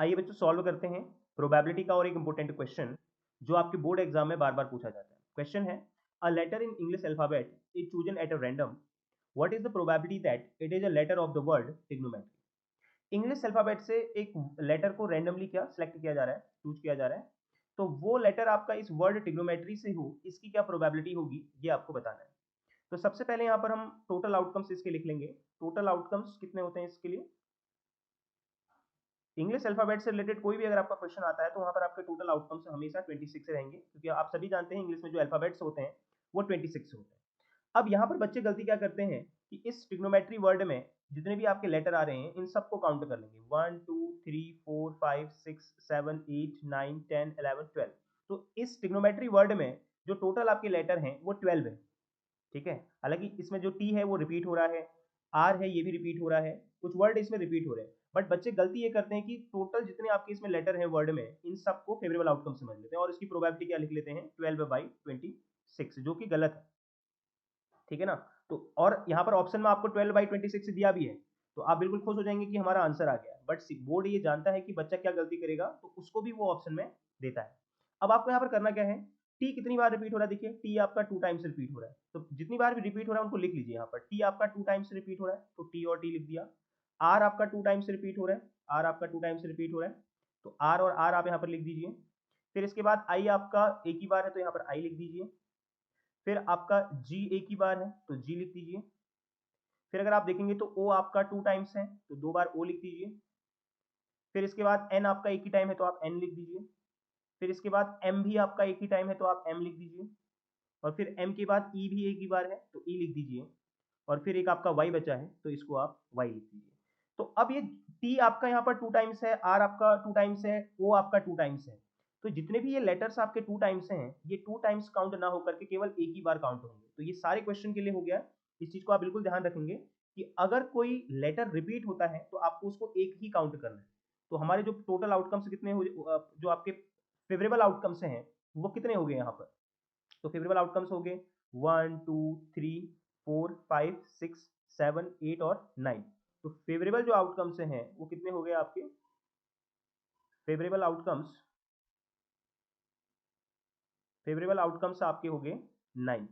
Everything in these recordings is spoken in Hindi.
आइए बच्चों सॉल्व करते हैं प्रोबेबिलिटी का और एक इंपॉर्टेंट क्वेश्चन जो आपके बोर्ड एग्जाम में बार बार पूछा जाता है। क्वेश्चन है, a letter in English alphabet is chosen at a random, what is the probability that it is a letter of the word trigonometry. English alphabet से एक लेटर को रैंडमली क्या सिलेक्ट किया जा रहा है, चूज किया जा रहा है, तो वो लेटर आपका इस वर्ड ट्रिग्नोमेट्री से हो, इसकी क्या प्रोबेबिलिटी होगी ये आपको बताना है। तो सबसे पहले यहाँ पर हम टोटल आउटकम्स इसके लिख लेंगे। टोटल आउटकम्स कितने होते हैं इसके लिए, इंग्लिश अल्फाबेट से रिलेटेड कोई भी अगर आपका क्वेश्चन आता है तो वहां पर आपके टोटल आउटकम्स हमेशा 26 रहेंगे, क्योंकि आप सभी जानते हैं इंग्लिश में जो अल्फाबेट्स होते हैं वो 26 होते हैं। अब यहाँ पर बच्चे गलती क्या करते हैं कि इस ट्रिग्नोमेट्री वर्ड में जितने भी आपके लेटर आ रहे हैं इन सबको काउंट कर लेंगे, 1 2 3 4 5 6 7 8 9 10 11 12। तो इस ट्रिग्नोमेट्री वर्ड में जो टोटल आपके लेटर हैं वो 12 है, ठीक है। हालांकि इसमें जो टी है वो रिपीट हो रहा है, आर है ये भी रिपीट हो रहा है, कुछ वर्ड इसमें रिपीट हो रहे हैं, बट बच्चे गलती ये करते हैं कि टोटल जितने आपके इसमें लेटर हैं वर्ड में इन सबको फेवरेबल आउटकम समझ लेते हैं और इसकी प्रोबेबिलिटी क्या लिख लेते हैं 12/26, जो कि गलत है, ठीक है ना। तो और यहाँ पर ऑप्शन में आपको 12/26 दिया भी है, तो आप बिल्कुल खुश हो जाएंगे कि हमारा आंसर आ गया, बट बोर्ड ये जानता है कि बच्चा क्या गलती करेगा तो उसको भी वो ऑप्शन में देता है। अब आपको यहाँ पर करना क्या है, टी कितनी बार रिपीट हो रहा है, देखिए टी आपका 2 टाइम्स रिपीट हो रहा है, तो जितनी बार भी रिपीट हो रहा है उनको लिख लीजिए। यहाँ पर टी आपका 2 टाइम्स रिपीट हो रहा है तो टी और टी लिख दिया। आर आपका 2 टाइम्स रिपीट हो रहा है, आर आपका 2 टाइम्स रिपीट हो रहा है, तो आर और आर आप यहाँ पर लिख दीजिए। फिर इसके बाद आई आपका एक ही बार है तो यहाँ पर आई लिख दीजिए। फिर आपका जी एक ही बार है तो जी लिख दीजिए। फिर अगर आप देखेंगे तो ओ आपका 2 टाइम्स है तो 2 बार ओ लिख दीजिए। फिर इसके बाद एन आपका एक ही टाइम है तो आप एन लिख दीजिए। फिर इसके बाद एम भी आपका एक ही टाइम है तो आप एम लिख दीजिए। और फिर एम के बाद ई भी एक ही बार है तो ई लिख दीजिए। और फिर एक आपका वाई बचा है तो इसको आप वाई लिख दीजिए। तो अब ये टी आपका यहाँ पर 2 टाइम्स है, आर आपका 2 टाइम्स है, ओ आपका 2 टाइम्स है, तो जितने भी ये लेटर्स आपके 2 टाइम्स हैं ये 2 टाइम्स काउंट ना होकर के केवल एक ही बार काउंट होंगे। तो ये सारे क्वेश्चन के लिए हो गया। इस चीज को आप बिल्कुल ध्यान रखेंगे कि अगर कोई लेटर रिपीट होता है तो आपको उसको एक ही काउंट करना है। तो हमारे जो टोटल आउटकम्स कितने हो, जो आपके फेवरेबल आउटकम्स हैं वो कितने हो गए यहाँ पर, तो फेवरेबल आउटकम्स हो गए 1 2 3 4 5 6 7 8 और 9। तो फेवरेबल जो आउटकम्स हैं वो कितने हो गए आपके, फेवरेबल आउटकम्स, फेवरेबल आउटकम्स आपके हो गए 9।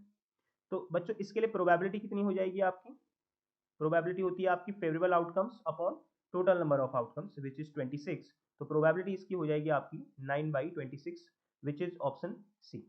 तो बच्चों इसके लिए प्रोबेबिलिटी कितनी हो जाएगी आपकी, प्रोबेबिलिटी होती है आपकी favourable outcomes upon total number of outcomes which is 26। तो प्रोबेबिलिटी इसकी हो जाएगी आपकी 9/26 विच इज ऑप्शन सी।